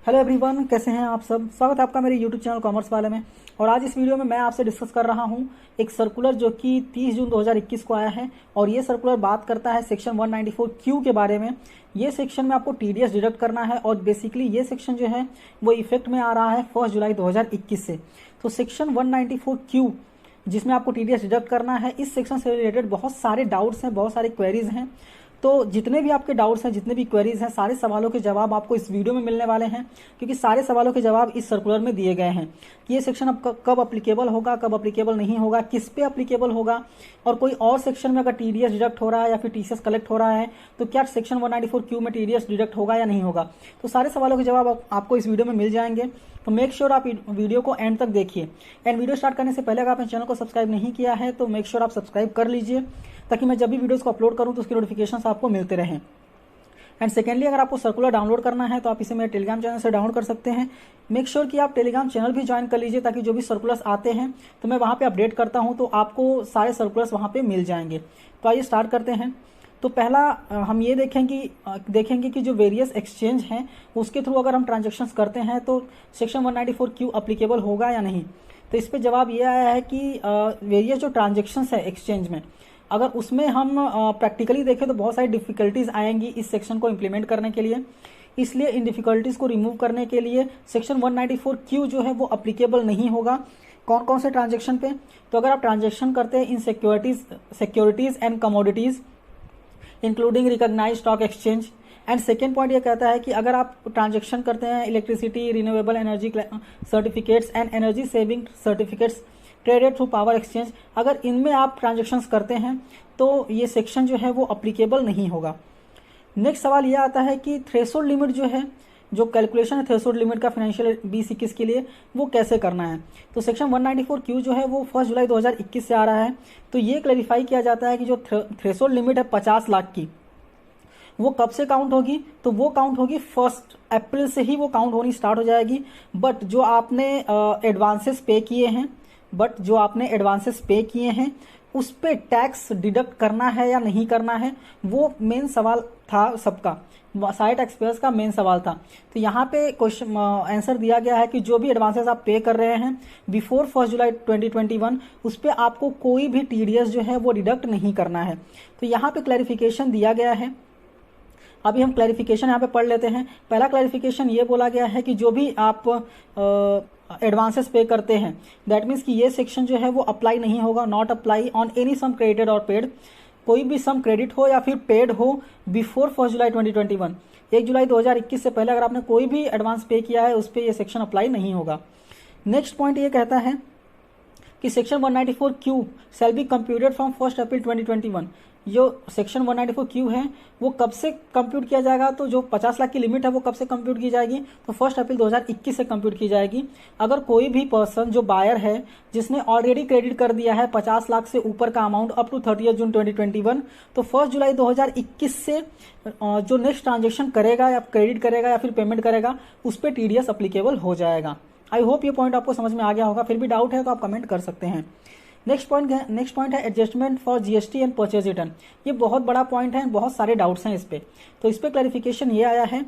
Hello everyone, कैसे हैं आप सब। स्वागत है आपका मेरे यूट्यूब चैनल कॉमर्स वाले में। और आज इस वीडियो में मैं आपसे डिस्कस कर रहा हूं एक सर्कुलर जो कि 30 जून 2021 को आया है। और ये सर्कुलर बात करता है सेक्शन 194 क्यू के बारे में। ये सेक्शन में आपको टीडीएस डिडक्ट करना है और बेसिकली ये सेक्शन जो है वो इफेक्ट में आ रहा है 1 जुलाई 2021 से। तो सेक्शन 194 क्यू जिसमें आपको टीडीएस डिडक्ट करना है, इस सेक्शन से रिलेटेड बहुत सारे डाउट्स हैं, बहुत सारे क्वेरीज हैं। तो जितने भी आपके डाउट्स हैं, जितने भी क्वेरीज हैं, सारे सवालों के जवाब आपको इस वीडियो में मिलने वाले हैं, क्योंकि सारे सवालों के जवाब इस सर्कुलर में दिए गए हैं कि ये सेक्शन अब कब अप्लीकेबल होगा, कब अप्लीकेबल नहीं होगा, किस पे अप्लीकेबल होगा, और कोई और सेक्शन में अगर टीडीएस डिडक्ट हो रहा है या फिर टीसीएस कलेक्ट हो रहा है तो क्या सेक्शन 194 क्यू में टीडीएस डिडक्ट होगा या नहीं होगा। तो सारे सवालों के जवाब आपको इस वीडियो में मिल जाएंगे। तो मेक श्योर आप वीडियो को एंड तक देखिए। एंड वीडियो स्टार्ट करने से पहले अगर आपने चैनल को सब्सक्राइब नहीं किया है तो मेक श्योर आप सब्सक्राइब कर लीजिए, ताकि मैं जब भी वीडियोस को अपलोड करूं तो उसकी नोटिफिकेशंस आपको मिलते रहें। एंड सेकेंडली, अगर आपको सर्कुलर डाउनलोड करना है तो आप इसे मेरे टेलीग्राम चैनल से डाउनलोड कर सकते हैं। मेक श्योर कि आप टेलीग्राम चैनल भी ज्वाइन कर लीजिए, ताकि जो भी सर्कुलर्स आते हैं तो मैं वहाँ पे अपडेट करता हूँ, तो आपको सारे सर्कुलर्स वहाँ पे मिल जाएंगे। तो आइए स्टार्ट करते हैं। तो पहला हम ये देखेंगे कि जो वेरियस एक्सचेंज हैं उसके थ्रू अगर हम ट्रांजेक्शन्स करते हैं तो सेक्शन 194 क्यू अप्लीकेबल होगा या नहीं। तो इस पर जवाब ये आया है कि वेरियस जो ट्रांजेक्शन्स है एक्सचेंज में, अगर उसमें हम प्रैक्टिकली देखें तो बहुत सारी डिफिकल्टीज आएंगी इस सेक्शन को इम्प्लीमेंट करने के लिए। इसलिए इन डिफिकल्टीज को रिमूव करने के लिए सेक्शन 194 क्यू जो है वो अप्लीकेबल नहीं होगा। कौन कौन से ट्रांजेक्शन पे? तो अगर आप ट्रांजेक्शन करते हैं in securities and commodities including recognised stock exchange. And second point ये कहता है कि अगर आप ट्रांजेक्शन करते हैं electricity, renewable energy certificates and energy saving certificates traded through power exchange, अगर इनमें आप ट्रांजेक्शन्स करते हैं तो ये सेक्शन जो है वो अप्लीकेबल नहीं होगा। नेक्स्ट सवाल ये आता है कि थ्रेशोल्ड लिमिट जो है, जो कैलकुलेशन है थ्रेशोल्ड लिमिट का फाइनेंशियल 2021 के लिए, वो कैसे करना है। तो सेक्शन 194 क्यू जो है वो 1 जुलाई 2021 से आ रहा है। तो ये क्लैरिफाई किया जाता है कि जो थ्रेशोल्ड लिमिट है 50 लाख की, वो कब से काउंट होगी। तो वो काउंट होगी 1 अप्रैल से ही वो काउंट होनी स्टार्ट हो जाएगी। बट जो आपने एडवांसेस पे किए हैं उस पे टैक्स डिडक्ट करना है या नहीं करना है, वो मेन सवाल था सबका, सारे टैक्स पेयर्स का मेन सवाल था। तो यहाँ पे क्वेश्चन आंसर दिया गया है कि जो भी एडवांसेस आप पे कर रहे हैं बिफोर 1 जुलाई 2021, उस पर आपको कोई भी टीडीएस जो है वो डिडक्ट नहीं करना है। तो यहाँ पे क्लैरिफिकेशन दिया गया है। अभी हम क्लैरिफिकेशन यहाँ पे पढ़ लेते हैं। पहला क्लैरिफिकेशन ये बोला गया है कि जो भी आप एडवांसेस पे करते हैं, दैट मीन्स कि ये सेक्शन जो है वो अप्लाई नहीं होगा, not apply on any sum credited और पेड। कोई भी सम क्रेडिट हो या फिर पेड हो बिफोर 1 जुलाई 2021, 1 जुलाई 2021 से पहले अगर आपने कोई भी एडवांस पे किया है उस पर यह सेक्शन अप्लाई नहीं होगा। नेक्स्ट पॉइंट ये कहता है कि section 194 Q shall be computed from 1 अप्रैल 2021। जो सेक्शन 194 क्यू है वो कब से कंप्यूट किया जाएगा, तो जो 50 लाख की लिमिट है वो कब से कंप्यूट की जाएगी, तो 1 अप्रैल 2021 से कंप्यूट की जाएगी। अगर कोई भी पर्सन जो बायर है जिसने ऑलरेडी क्रेडिट कर दिया है 50 लाख से ऊपर का अमाउंट अप टू 30 जून 2021, तो 1 जुलाई 2021 से जो नेक्स्ट ट्रांजेक्शन करेगा या क्रेडिट करेगा या फिर पेमेंट करेगा उस पर टीडीएस अप्लीकेबल हो जाएगा। आई होप ये पॉइंट आपको समझ में आ गया होगा। फिर भी डाउट है तो आप कमेंट कर सकते हैं। नेक्स्ट पॉइंट है adjustment for GST and purchase return. ये बहुत बड़ा पॉइंट है, बहुत सारे डाउट्स हैं इस पे। तो इस पे क्लैरिफिकेशन ये आया है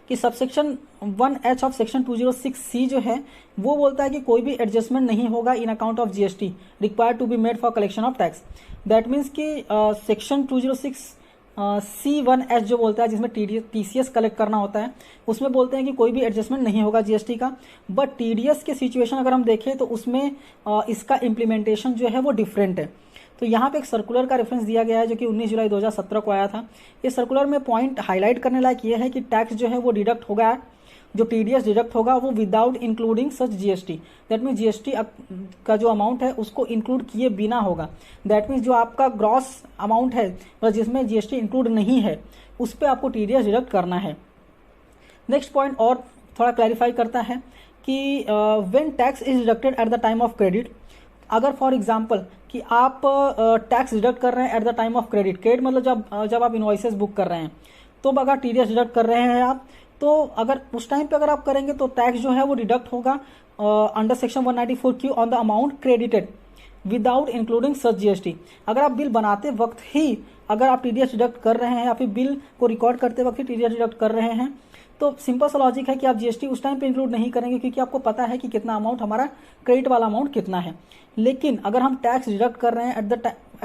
कि subsection 1H of section 206C जो है वो बोलता है कि कोई भी एडजस्टमेंट नहीं होगा in account of GST required to be made for collection of tax. That means कि सेक्शन 206C1H जो बोलता है, जिसमें टीसीएस कलेक्ट करना होता है, उसमें बोलते हैं कि कोई भी एडजस्टमेंट नहीं होगा जीएसटी का। बट टीडीएस के सिचुएशन अगर हम देखें तो उसमें इसका इम्प्लीमेंटेशन जो है वो डिफरेंट है। तो यहाँ पे एक सर्कुलर का रेफरेंस दिया गया है जो कि 19 जुलाई 2017 को आया था। इस सर्कुलर में पॉइंट हाईलाइट करने लायक ये है कि टैक्स जो है वो डिडक्ट होगा, जो टीडीएस डिडक्ट होगा वो without including such GST. That means GST का जो अमाउंट है उसको इंक्लूड किए बिना होगा। दैट मीन्स जो आपका ग्रॉस अमाउंट है मतलब जिसमें जीएसटी इंक्लूड नहीं है उस पर आपको टीडीएस डिडक्ट करना है। नेक्स्ट पॉइंट और थोड़ा क्लैरिफाई करता है कि when tax is deducted at the time of credit. अगर फॉर एग्जाम्पल कि आप टैक्स डिडक्ट कर रहे हैं at the time of credit मतलब जब आप इनवॉइसेस बुक कर रहे हैं तो अगर टीडीएस डिडक्ट कर रहे हैं आप, तो अगर उस टाइम पे अगर आप करेंगे तो टैक्स जो है वो डिडक्ट होगा under section 194 Q on the amount credited without including such GST. अगर आप बिल बनाते वक्त ही अगर आप टीडीएस डिडक्ट कर रहे हैं या फिर बिल को रिकॉर्ड करते वक्त ही टीडीएस डिडक्ट कर रहे हैं तो सिंपल सा लॉजिक है कि आप जीएसटी उस टाइम पे इंक्लूड नहीं करेंगे, क्योंकि आपको पता है कि कितना अमाउंट हमारा क्रेडिट वाला अमाउंट कितना है। लेकिन अगर हम टैक्स डिडक्ट कर रहे हैं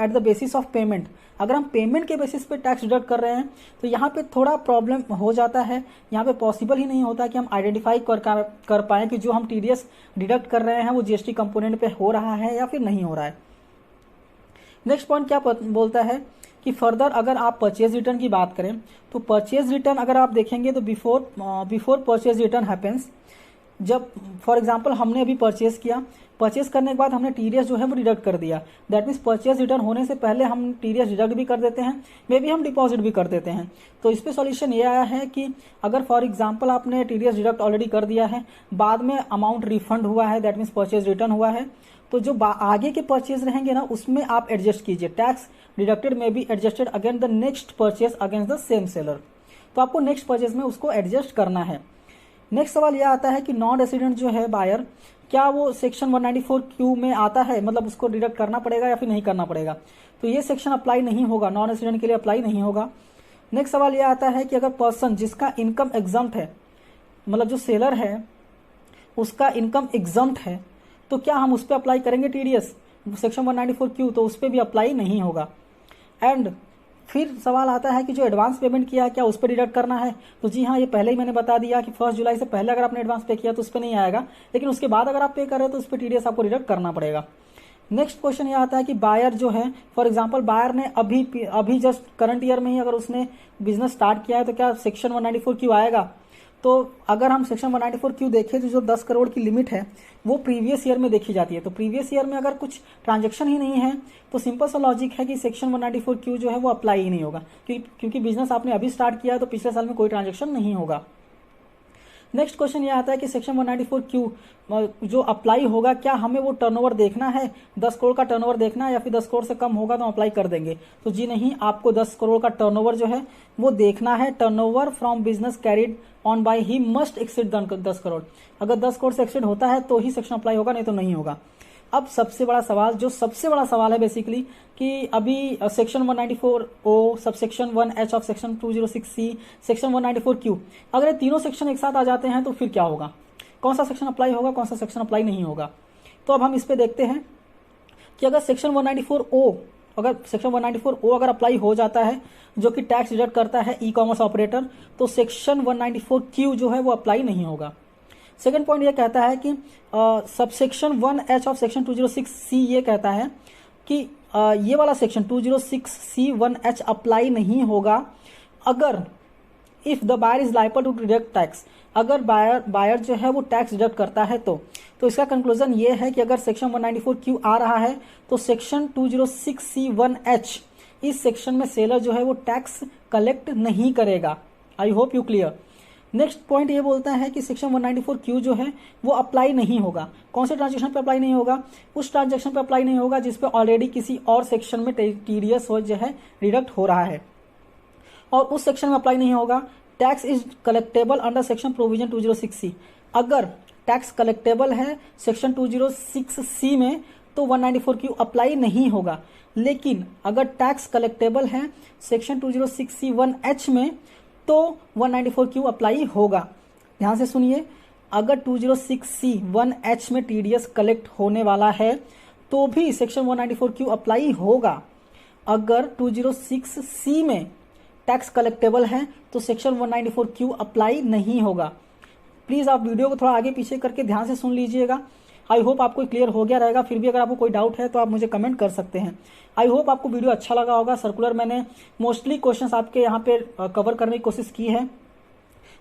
at the basis of payment, अगर हम पेमेंट के बेसिस पे टैक्स डिडक्ट कर रहे हैं तो यहाँ पे थोड़ा प्रॉब्लम हो जाता है। यहाँ पे पॉसिबल ही नहीं होता कि हम आइडेंटिफाई कर पाए कि जो हम टीडीएस डिडक्ट कर रहे हैं वो जीएसटी कंपोनेंट पे हो रहा है या फिर नहीं हो रहा है। नेक्स्ट पॉइंट क्या बोलता है कि फर्दर अगर आप परचेज रिटर्न की बात करें तो परचेज रिटर्न अगर आप देखेंगे तो बिफोर परचेज रिटर्न हैपेंस, जब फॉर एग्जांपल हमने अभी परचेज किया, परचेज करने के बाद हमने टीडीएस जो है वो डिडक्ट कर दिया, दैट मीन्स परचेज रिटर्न होने से पहले हम टीडीएस डिडक्ट भी कर देते हैं, मे बी हम डिपॉजिट भी कर देते हैं। तो इस पे सॉल्यूशन ये आया है कि अगर फॉर एग्जांपल आपने टीडीएस डिडक्ट ऑलरेडी कर दिया है, बाद में अमाउंट रिफंड हुआ है, दैट मीन्स परचेज रिटर्न हुआ है, तो जो आगे के परचेज रहेंगे ना उसमें आप एडजस्ट कीजिए। टैक्स डिडक्टेड में be adjusted against the next purchase against the same seller, तो आपको नेक्स्ट परचेज में उसको एडजस्ट करना है। नेक्स्ट सवाल यह आता है कि नॉन रेसिडेंट जो है बायर, क्या वो सेक्शन 194Q में आता है, मतलब उसको डिडक्ट करना पड़ेगा या फिर नहीं करना पड़ेगा। तो ये सेक्शन अप्लाई नहीं होगा, नॉन रेसिडेंट के लिए अप्लाई नहीं होगा। नेक्स्ट सवाल यह आता है कि अगर पर्सन जिसका इनकम एग्जम्प्ट है, मतलब जो सेलर है उसका इनकम एग्जम्प्ट है, तो क्या हम उस पर अप्लाई करेंगे टीडीएस सेक्शन 194Q, तो उस पर भी अप्लाई नहीं होगा। एंड फिर सवाल आता है कि जो एडवांस पेमेंट किया है क्या उस पर डिडक्ट करना है। तो जी हाँ, ये पहले ही मैंने बता दिया कि 1 जुलाई से पहले अगर आपने एडवांस पे किया तो उस पर नहीं आएगा, लेकिन उसके बाद अगर आप पे कर रहे हो तो उस पर टीडीएस आपको डिडक्ट करना पड़ेगा। नेक्स्ट क्वेश्चन ये आता है कि बायर जो है, फॉर एग्जांपल बायर ने अभी जस्ट करंट ईयर में ही अगर उसने बिजनेस स्टार्ट किया है तो क्या सेक्शन 194Q आएगा। तो अगर हम सेक्शन 194Q देखें तो जो 10 करोड़ की लिमिट है वो प्रीवियस ईयर में देखी जाती है। तो प्रीवियस ईयर में अगर कुछ ट्रांजैक्शन ही नहीं है तो सिंपल सा लॉजिक है कि सेक्शन 194Q जो है वो अप्लाई ही नहीं होगा, क्योंकि बिजनेस आपने अभी स्टार्ट किया है तो पिछले साल में कोई ट्रांजैक्शन नहीं होगा। नेक्स्ट क्वेश्चन ये आता है कि सेक्शन 194Q जो अप्लाई होगा, क्या हमें वो टर्नओवर देखना है, 10 करोड़ का टर्नओवर देखना है, या फिर 10 करोड़ से कम होगा तो अप्लाई कर देंगे। तो जी नहीं, आपको 10 करोड़ का टर्नओवर जो है वो देखना है। Turnover from business carried on by he must exceed 10 crore. अगर 10 करोड़ से एक्सीड होता है तो ही सेक्शन अप्लाई होगा, नहीं तो नहीं होगा। अब सबसे बड़ा सवाल है बेसिकली कि अभी section 194O subsection 1H of section 206C section 194Q, अगर ये तीनों सेक्शन एक साथ आ जाते हैं तो फिर क्या होगा, कौन सा सेक्शन अप्लाई होगा, कौन सा सेक्शन अप्लाई नहीं होगा। तो अब हम इस पे देखते हैं कि अगर सेक्शन 194O अगर अप्लाई हो जाता है, जो कि टैक्स डिडक्ट करता है ई कॉमर्स ऑपरेटर, तो सेक्शन 194Q जो है वो अप्लाई नहीं होगा। सेकेंड पॉइंट ये कहता है कि subsection 1H of section 206C ये कहता है कि ये वाला सेक्शन 206C1H अप्लाई नहीं होगा अगर if the buyer is liable to deduct tax, अगर बायर जो है वो टैक्स डिडक्ट करता है तो इसका कंक्लूजन ये है कि अगर सेक्शन 194Q आ रहा है तो सेक्शन 206C1H इस सेक्शन में सेलर जो है वो टैक्स कलेक्ट नहीं करेगा। I hope you clear. Next point ये बोलता है कि सेक्शन 194Q जो है वो अप्लाई नहीं होगा। कौन से ट्रांजेक्शन पे अप्लाई नहीं होगा, उस ट्रांजेक्शन पे अप्लाई नहीं होगा जिसपे ऑलरेडी किसी और सेक्शन में टीडीएस जो है डिडक्ट हो रहा है, और उस सेक्शन में अप्लाई नहीं होगा tax is collectable under section provision 206C। अगर टैक्स कलेक्टेबल है सेक्शन 206C में तो 194Q अप्लाई नहीं होगा, लेकिन अगर टैक्स कलेक्टेबल है सेक्शन 206C1H में तो 194Q अप्लाई होगा। ध्यान से सुनिए, अगर 206C1H में टीडीएस कलेक्ट होने वाला है तो भी सेक्शन 194Q अप्लाई होगा। अगर 206C में टैक्स कलेक्टेबल है तो सेक्शन 194Q अप्लाई नहीं होगा। प्लीज आप वीडियो को थोड़ा आगे पीछे करके ध्यान से सुन लीजिएगा। आई होप आपको क्लियर हो गया रहेगा। फिर भी अगर आपको कोई डाउट है तो आप मुझे कमेंट कर सकते हैं। आई होप आपको वीडियो अच्छा लगा होगा। सर्कुलर मैंने मोस्टली क्वेश्चंस आपके यहाँ पे कवर करने की कोशिश की है।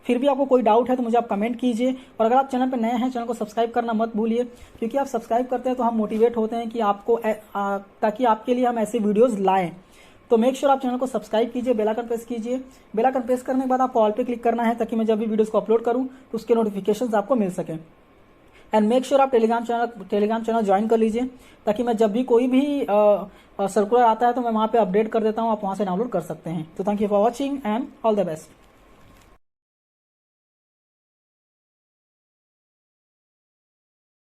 फिर भी आपको कोई डाउट है तो मुझे आप कमेंट कीजिए, और अगर आप चैनल पर नए हैं चैनल को सब्सक्राइब करना मत भूलिए, क्योंकि आप सब्सक्राइब करते हैं तो हम मोटिवेट होते हैं कि आपको ताकि आपके लिए हम ऐसे वीडियोज लाएं। तो मेक श्योर आप चैनल को सब्सक्राइब कीजिए, बेल आइकन प्रेस कीजिए। बेल आइकन प्रेस करने के बाद आपको ऑल पे क्लिक करना है ताकि मैं जब भी वीडियोस को अपलोड करूं तो उसके नोटिफिकेशंस आपको मिल सके। एंड मेक श्योर आप टेलीग्राम चैनल ज्वाइन कर लीजिए ताकि मैं जब भी कोई भी सर्कुलर आता है तो मैं वहां पे अपडेट कर देता हूं, आप वहां से डाउनलोड कर सकते हैं। तो thank you for watching and all the best.